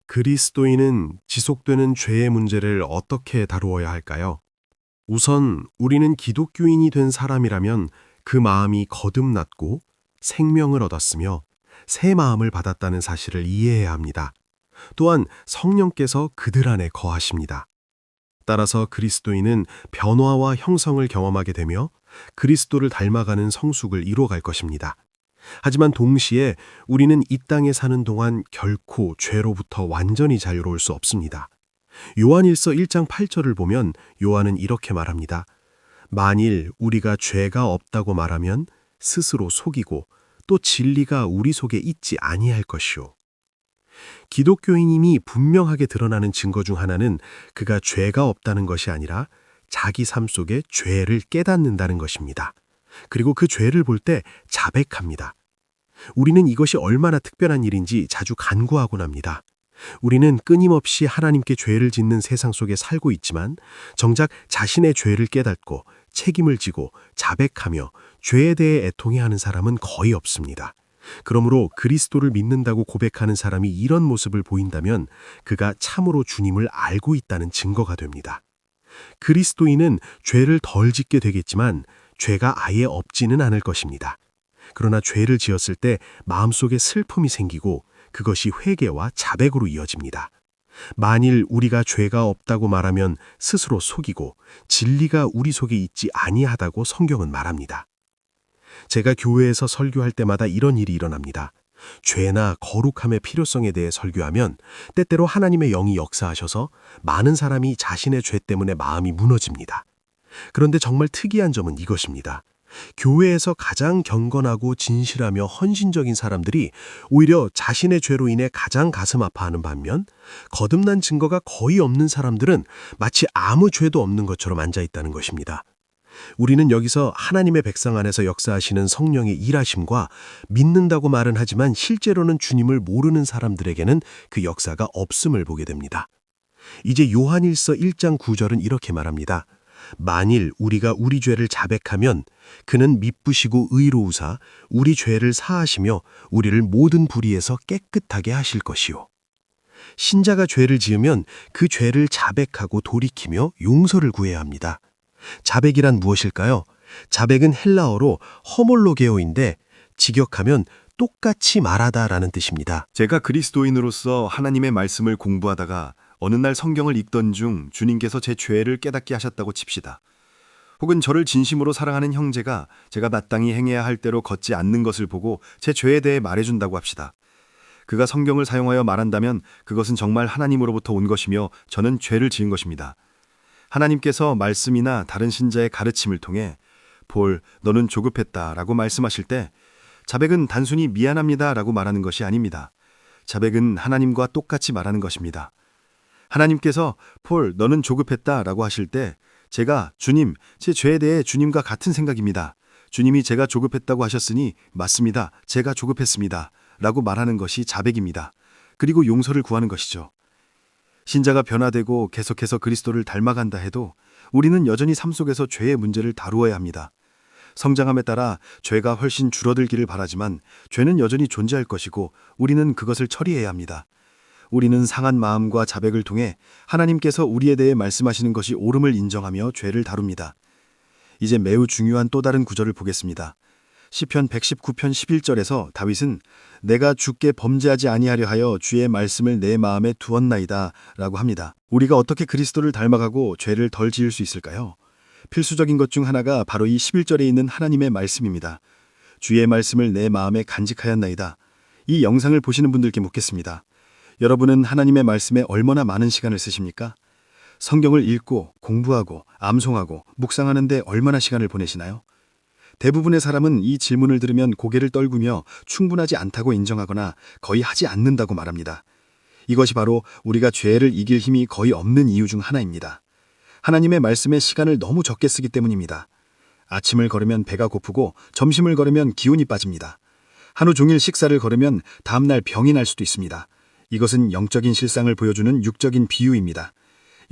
그리스도인은 지속되는 죄의 문제를 어떻게 다루어야 할까요? 우선 우리는 기독교인이 된 사람이라면 그 마음이 거듭났고 생명을 얻었으며 새 마음을 받았다는 사실을 이해해야 합니다. 또한 성령께서 그들 안에 거하십니다. 따라서 그리스도인은 변화와 형성을 경험하게 되며 그리스도를 닮아가는 성숙을 이뤄갈 것입니다. 하지만 동시에 우리는 이 땅에 사는 동안 결코 죄로부터 완전히 자유로울 수 없습니다. 요한일서 1장 8절을 보면 요한은 이렇게 말합니다. 만일 우리가 죄가 없다고 말하면 스스로 속이고 또 진리가 우리 속에 있지 아니할 것이요. 기독교인임이 분명하게 드러나는 증거 중 하나는 그가 죄가 없다는 것이 아니라 자기 삶 속에 죄를 깨닫는다는 것입니다. 그리고 그 죄를 볼 때 자백합니다. 우리는 이것이 얼마나 특별한 일인지 자주 간구하곤 합니다. 우리는 끊임없이 하나님께 죄를 짓는 세상 속에 살고 있지만 정작 자신의 죄를 깨닫고 책임을 지고 자백하며 죄에 대해 애통해하는 사람은 거의 없습니다. 그러므로 그리스도를 믿는다고 고백하는 사람이 이런 모습을 보인다면 그가 참으로 주님을 알고 있다는 증거가 됩니다. 그리스도인은 죄를 덜 짓게 되겠지만 죄가 아예 없지는 않을 것입니다. 그러나 죄를 지었을 때 마음속에 슬픔이 생기고 그것이 회개와 자백으로 이어집니다. 만일 우리가 죄가 없다고 말하면 스스로 속이고 진리가 우리 속에 있지 아니하다고 성경은 말합니다. 제가 교회에서 설교할 때마다 이런 일이 일어납니다. 죄나 거룩함의 필요성에 대해 설교하면 때때로 하나님의 영이 역사하셔서 많은 사람이 자신의 죄 때문에 마음이 무너집니다. 그런데 정말 특이한 점은 이것입니다. 교회에서 가장 경건하고 진실하며 헌신적인 사람들이 오히려 자신의 죄로 인해 가장 가슴 아파하는 반면 거듭난 증거가 거의 없는 사람들은 마치 아무 죄도 없는 것처럼 앉아있다는 것입니다. 우리는 여기서 하나님의 백성 안에서 역사하시는 성령의 일하심과 믿는다고 말은 하지만 실제로는 주님을 모르는 사람들에게는 그 역사가 없음을 보게 됩니다. 이제 요한일서 1장 9절은 이렇게 말합니다. 만일 우리가 우리 죄를 자백하면 그는 미쁘시고 의로우사 우리 죄를 사하시며 우리를 모든 불의에서 깨끗하게 하실 것이요. 신자가 죄를 지으면 그 죄를 자백하고 돌이키며 용서를 구해야 합니다. 자백이란 무엇일까요? 자백은 헬라어로 허몰로게오인데 직역하면 똑같이 말하다라는 뜻입니다. 제가 그리스도인으로서 하나님의 말씀을 공부하다가 어느 날 성경을 읽던 중 주님께서 제 죄를 깨닫게 하셨다고 칩시다. 혹은 저를 진심으로 사랑하는 형제가 제가 마땅히 행해야 할 대로 걷지 않는 것을 보고 제 죄에 대해 말해준다고 합시다. 그가 성경을 사용하여 말한다면 그것은 정말 하나님으로부터 온 것이며 저는 죄를 지은 것입니다. 하나님께서 말씀이나 다른 신자의 가르침을 통해 볼, 너는 조급했다라고 말씀하실 때 자백은 단순히 미안합니다라고 말하는 것이 아닙니다. 자백은 하나님과 똑같이 말하는 것입니다. 하나님께서 폴, 너는 조급했다라고 하실 때 제가 주님, 제 죄에 대해 주님과 같은 생각입니다. 주님이 제가 조급했다고 하셨으니 맞습니다. 제가 조급했습니다. 라고 말하는 것이 자백입니다. 그리고 용서를 구하는 것이죠. 신자가 변화되고 계속해서 그리스도를 닮아간다 해도 우리는 여전히 삶 속에서 죄의 문제를 다루어야 합니다. 성장함에 따라 죄가 훨씬 줄어들기를 바라지만 죄는 여전히 존재할 것이고 우리는 그것을 처리해야 합니다. 우리는 상한 마음과 자백을 통해 하나님께서 우리에 대해 말씀하시는 것이 옳음을 인정하며 죄를 다룹니다. 이제 매우 중요한 또 다른 구절을 보겠습니다. 시편 119편 11절에서 다윗은 내가 주께 범죄하지 아니하려 하여 주의 말씀을 내 마음에 두었나이다 라고 합니다. 우리가 어떻게 그리스도를 닮아가고 죄를 덜 지을 수 있을까요? 필수적인 것 중 하나가 바로 이 11절에 있는 하나님의 말씀입니다. 주의 말씀을 내 마음에 간직하였나이다. 이 영상을 보시는 분들께 묻겠습니다. 여러분은 하나님의 말씀에 얼마나 많은 시간을 쓰십니까? 성경을 읽고 공부하고 암송하고 묵상하는 데 얼마나 시간을 보내시나요? 대부분의 사람은 이 질문을 들으면 고개를 떨구며 충분하지 않다고 인정하거나 거의 하지 않는다고 말합니다. 이것이 바로 우리가 죄를 이길 힘이 거의 없는 이유 중 하나입니다. 하나님의 말씀에 시간을 너무 적게 쓰기 때문입니다. 아침을 걸으면 배가 고프고 점심을 걸으면 기운이 빠집니다. 하루 종일 식사를 걸으면 다음날 병이 날 수도 있습니다. 이것은 영적인 실상을 보여주는 육적인 비유입니다.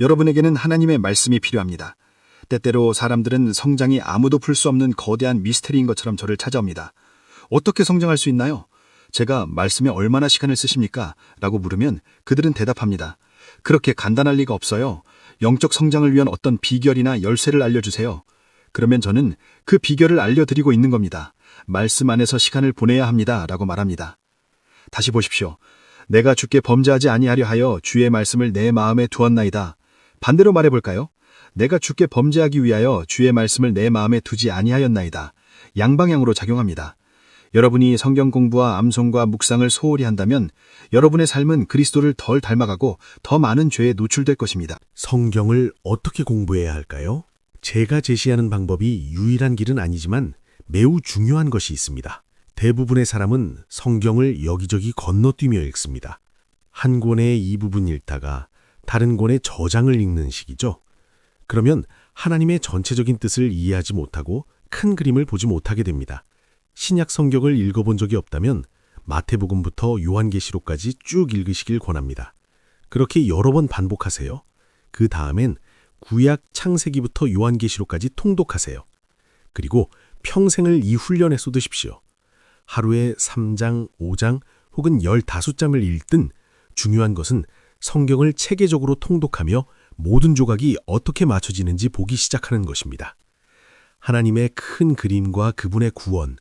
여러분에게는 하나님의 말씀이 필요합니다. 때때로 사람들은 성장이 아무도 풀 수 없는 거대한 미스터리인 것처럼 저를 찾아옵니다. 어떻게 성장할 수 있나요? 제가 말씀에 얼마나 시간을 쓰십니까? 라고 물으면 그들은 대답합니다. 그렇게 간단할 리가 없어요. 영적 성장을 위한 어떤 비결이나 열쇠를 알려주세요. 그러면 저는 그 비결을 알려드리고 있는 겁니다. 말씀 안에서 시간을 보내야 합니다. 라고 말합니다. 다시 보십시오. 내가 주께 범죄하지 아니하려 하여 주의 말씀을 내 마음에 두었나이다. 반대로 말해볼까요? 내가 주께 범죄하기 위하여 주의 말씀을 내 마음에 두지 아니하였나이다. 양방향으로 작용합니다. 여러분이 성경 공부와 암송과 묵상을 소홀히 한다면 여러분의 삶은 그리스도를 덜 닮아가고 더 많은 죄에 노출될 것입니다. 성경을 어떻게 공부해야 할까요? 제가 제시하는 방법이 유일한 길은 아니지만 매우 중요한 것이 있습니다. 대부분의 사람은 성경을 여기저기 건너뛰며 읽습니다. 한 권의 이 부분 읽다가 다른 권의 저장을 읽는 식이죠. 그러면 하나님의 전체적인 뜻을 이해하지 못하고 큰 그림을 보지 못하게 됩니다. 신약 성경을 읽어본 적이 없다면 마태복음부터 요한계시록까지 쭉 읽으시길 권합니다. 그렇게 여러 번 반복하세요. 그 다음엔 구약 창세기부터 요한계시록까지 통독하세요. 그리고 평생을 이 훈련에 쏟으십시오. 하루에 3장, 5장 혹은 15장을 읽든 중요한 것은 성경을 체계적으로 통독하며 모든 조각이 어떻게 맞춰지는지 보기 시작하는 것입니다. 하나님의 큰 그림과 그분의 구원,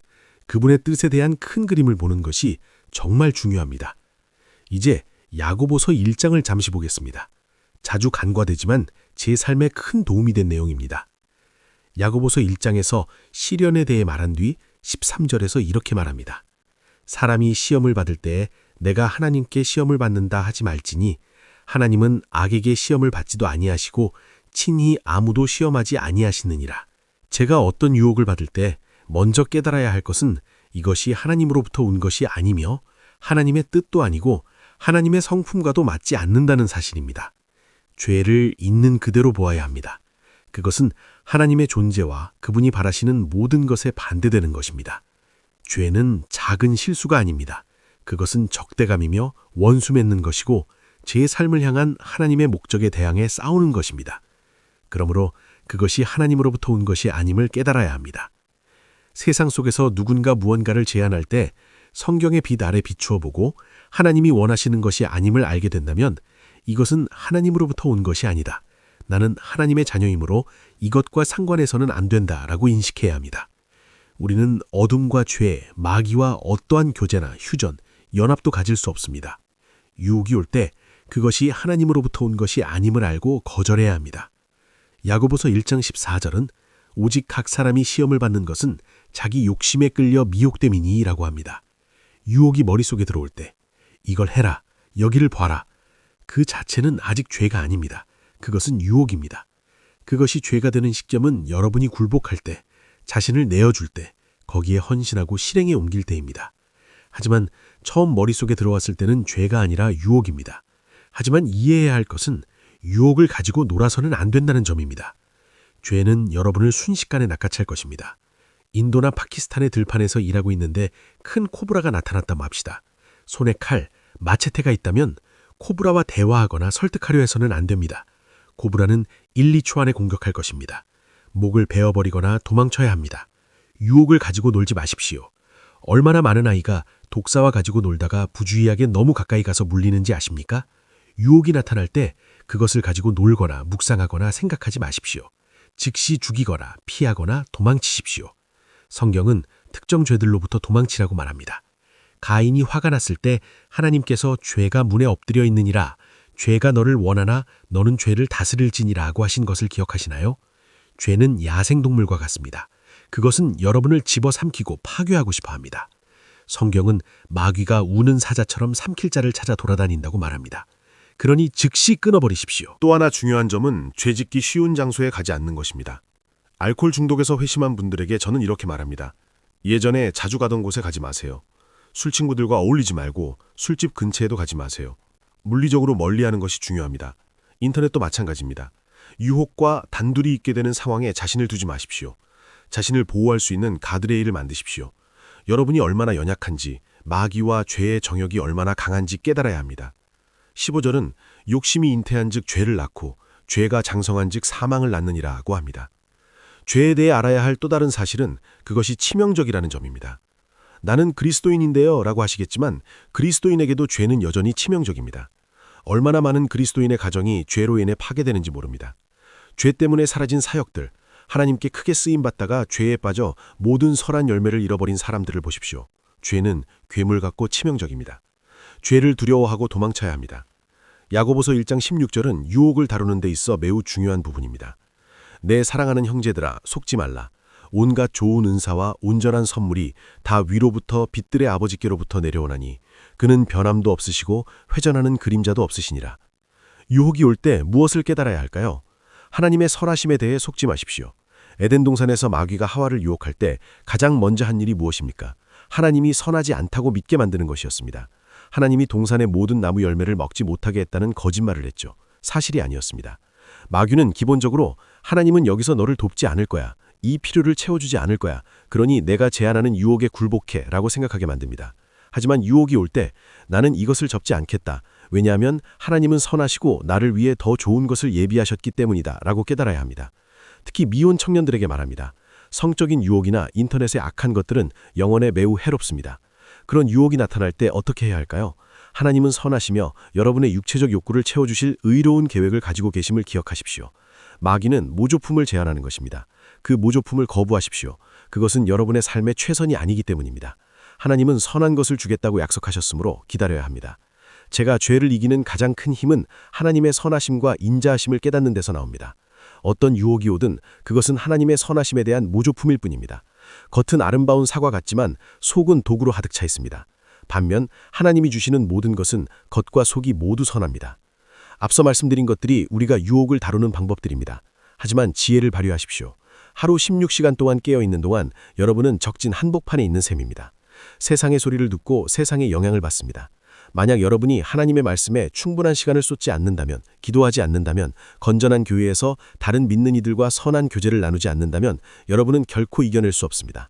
그분의 뜻에 대한 큰 그림을 보는 것이 정말 중요합니다. 이제 야고보서 1장을 잠시 보겠습니다. 자주 간과되지만 제 삶에 큰 도움이 된 내용입니다. 야고보서 1장에서 시련에 대해 말한 뒤 13절에서 이렇게 말합니다. 사람이 시험을 받을 때에 내가 하나님께 시험을 받는다 하지 말지니 하나님은 악에게 시험을 받지도 아니하시고 친히 아무도 시험하지 아니하시느니라. 제가 어떤 유혹을 받을 때 먼저 깨달아야 할 것은 이것이 하나님으로부터 온 것이 아니며 하나님의 뜻도 아니고 하나님의 성품과도 맞지 않는다는 사실입니다. 죄를 있는 그대로 보아야 합니다. 그것은 하나님의 존재와 그분이 바라시는 모든 것에 반대되는 것입니다. 죄는 작은 실수가 아닙니다. 그것은 적대감이며 원수 맺는 것이고 제 삶을 향한 하나님의 목적에 대항해 싸우는 것입니다. 그러므로 그것이 하나님으로부터 온 것이 아님을 깨달아야 합니다. 세상 속에서 누군가 무언가를 제안할 때 성경의 빛 아래 비추어 보고 하나님이 원하시는 것이 아님을 알게 된다면 이것은 하나님으로부터 온 것이 아니다. 나는 하나님의 자녀이므로 이것과 상관해서는 안 된다라고 인식해야 합니다. 우리는 어둠과 죄, 마귀와 어떠한 교제나 휴전, 연합도 가질 수 없습니다. 유혹이 올 때 그것이 하나님으로부터 온 것이 아님을 알고 거절해야 합니다. 야고보서 1장 14절은 오직 각 사람이 시험을 받는 것은 자기 욕심에 끌려 미혹됨이니라고 합니다. 유혹이 머릿속에 들어올 때 이걸 해라, 여기를 봐라. 그 자체는 아직 죄가 아닙니다. 그것은 유혹입니다. 그것이 죄가 되는 시점은 여러분이 굴복할 때, 자신을 내어줄 때, 거기에 헌신하고 실행에 옮길 때입니다. 하지만 처음 머릿속에 들어왔을 때는 죄가 아니라 유혹입니다. 하지만 이해해야 할 것은 유혹을 가지고 놀아서는 안 된다는 점입니다. 죄는 여러분을 순식간에 낚아챌 것입니다. 인도나 파키스탄의 들판에서 일하고 있는데 큰 코브라가 나타났다 맙시다. 손에 칼, 마체테가 있다면 코브라와 대화하거나 설득하려 해서는 안 됩니다. 코브라는 1, 2초 안에 공격할 것입니다. 목을 베어버리거나 도망쳐야 합니다. 유혹을 가지고 놀지 마십시오. 얼마나 많은 아이가 독사와 가지고 놀다가 부주의하게 너무 가까이 가서 물리는지 아십니까? 유혹이 나타날 때 그것을 가지고 놀거나 묵상하거나 생각하지 마십시오. 즉시 죽이거나 피하거나 도망치십시오. 성경은 특정 죄들로부터 도망치라고 말합니다. 가인이 화가 났을 때 하나님께서 죄가 문에 엎드려 있느니라, 죄가 너를 원하나 너는 죄를 다스릴지니라고 하신 것을 기억하시나요? 죄는 야생동물과 같습니다. 그것은 여러분을 집어삼키고 파괴하고 싶어 합니다. 성경은 마귀가 우는 사자처럼 삼킬 자를 찾아 돌아다닌다고 말합니다. 그러니 즉시 끊어버리십시오. 또 하나 중요한 점은 죄짓기 쉬운 장소에 가지 않는 것입니다. 알코올 중독에서 회심한 분들에게 저는 이렇게 말합니다. 예전에 자주 가던 곳에 가지 마세요. 술 친구들과 어울리지 말고 술집 근처에도 가지 마세요. 물리적으로 멀리하는 것이 중요합니다. 인터넷도 마찬가지입니다. 유혹과 단둘이 있게 되는 상황에 자신을 두지 마십시오. 자신을 보호할 수 있는 가드레일을 만드십시오. 여러분이 얼마나 연약한지, 마귀와 죄의 정욕이 얼마나 강한지 깨달아야 합니다. 15절은 욕심이 잉태한 즉 죄를 낳고 죄가 장성한 즉 사망을 낳느니라고 합니다. 죄에 대해 알아야 할 또 다른 사실은 그것이 치명적이라는 점입니다. 나는 그리스도인인데요 라고 하시겠지만 그리스도인에게도 죄는 여전히 치명적입니다. 얼마나 많은 그리스도인의 가정이 죄로 인해 파괴되는지 모릅니다. 죄 때문에 사라진 사역들, 하나님께 크게 쓰임받다가 죄에 빠져 모든 선한 열매를 잃어버린 사람들을 보십시오. 죄는 괴물 같고 치명적입니다. 죄를 두려워하고 도망쳐야 합니다. 야고보서 1장 16절은 유혹을 다루는 데 있어 매우 중요한 부분입니다. 내 사랑하는 형제들아 속지 말라. 온갖 좋은 은사와 온전한 선물이 다 위로부터 빛들의 아버지께로부터 내려오나니 그는 변함도 없으시고 회전하는 그림자도 없으시니라. 유혹이 올 때 무엇을 깨달아야 할까요? 하나님의 선하심에 대해 속지 마십시오. 에덴 동산에서 마귀가 하와를 유혹할 때 가장 먼저 한 일이 무엇입니까? 하나님이 선하지 않다고 믿게 만드는 것이었습니다. 하나님이 동산의 모든 나무 열매를 먹지 못하게 했다는 거짓말을 했죠. 사실이 아니었습니다. 마귀는 기본적으로 하나님은 여기서 너를 돕지 않을 거야. 이 필요를 채워주지 않을 거야. 그러니 내가 제안하는 유혹에 굴복해 라고 생각하게 만듭니다. 하지만 유혹이 올 때 나는 이것을 접지 않겠다. 왜냐하면 하나님은 선하시고 나를 위해 더 좋은 것을 예비하셨기 때문이다 라고 깨달아야 합니다. 특히 미혼 청년들에게 말합니다. 성적인 유혹이나 인터넷의 악한 것들은 영혼에 매우 해롭습니다. 그런 유혹이 나타날 때 어떻게 해야 할까요? 하나님은 선하시며 여러분의 육체적 욕구를 채워주실 의로운 계획을 가지고 계심을 기억하십시오. 마귀는 모조품을 제안하는 것입니다. 그 모조품을 거부하십시오. 그것은 여러분의 삶의 최선이 아니기 때문입니다. 하나님은 선한 것을 주겠다고 약속하셨으므로 기다려야 합니다. 제가 죄를 이기는 가장 큰 힘은 하나님의 선하심과 인자하심을 깨닫는 데서 나옵니다. 어떤 유혹이 오든 그것은 하나님의 선하심에 대한 모조품일 뿐입니다. 겉은 아름다운 사과 같지만 속은 독으로 가득 차 있습니다. 반면 하나님이 주시는 모든 것은 겉과 속이 모두 선합니다. 앞서 말씀드린 것들이 우리가 유혹을 다루는 방법들입니다. 하지만 지혜를 발휘하십시오. 하루 16시간 동안 깨어있는 동안 여러분은 적진 한복판에 있는 셈입니다. 세상의 소리를 듣고 세상의 영향을 받습니다. 만약 여러분이 하나님의 말씀에 충분한 시간을 쏟지 않는다면, 기도하지 않는다면, 건전한 교회에서 다른 믿는 이들과 선한 교제를 나누지 않는다면 여러분은 결코 이겨낼 수 없습니다.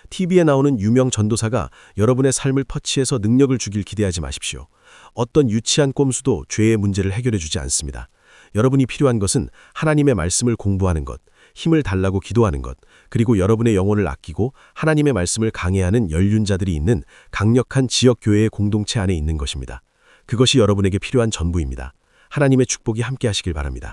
TV에 나오는 유명 전도사가 여러분의 삶을 터치해서 능력을 주길 기대하지 마십시오. 어떤 유치한 꼼수도 죄의 문제를 해결해 주지 않습니다. 여러분이 필요한 것은 하나님의 말씀을 공부하는 것, 힘을 달라고 기도하는 것, 그리고 여러분의 영혼을 아끼고 하나님의 말씀을 강해하는 연륜자들이 있는 강력한 지역교회의 공동체 안에 있는 것입니다. 그것이 여러분에게 필요한 전부입니다. 하나님의 축복이 함께 하시길 바랍니다.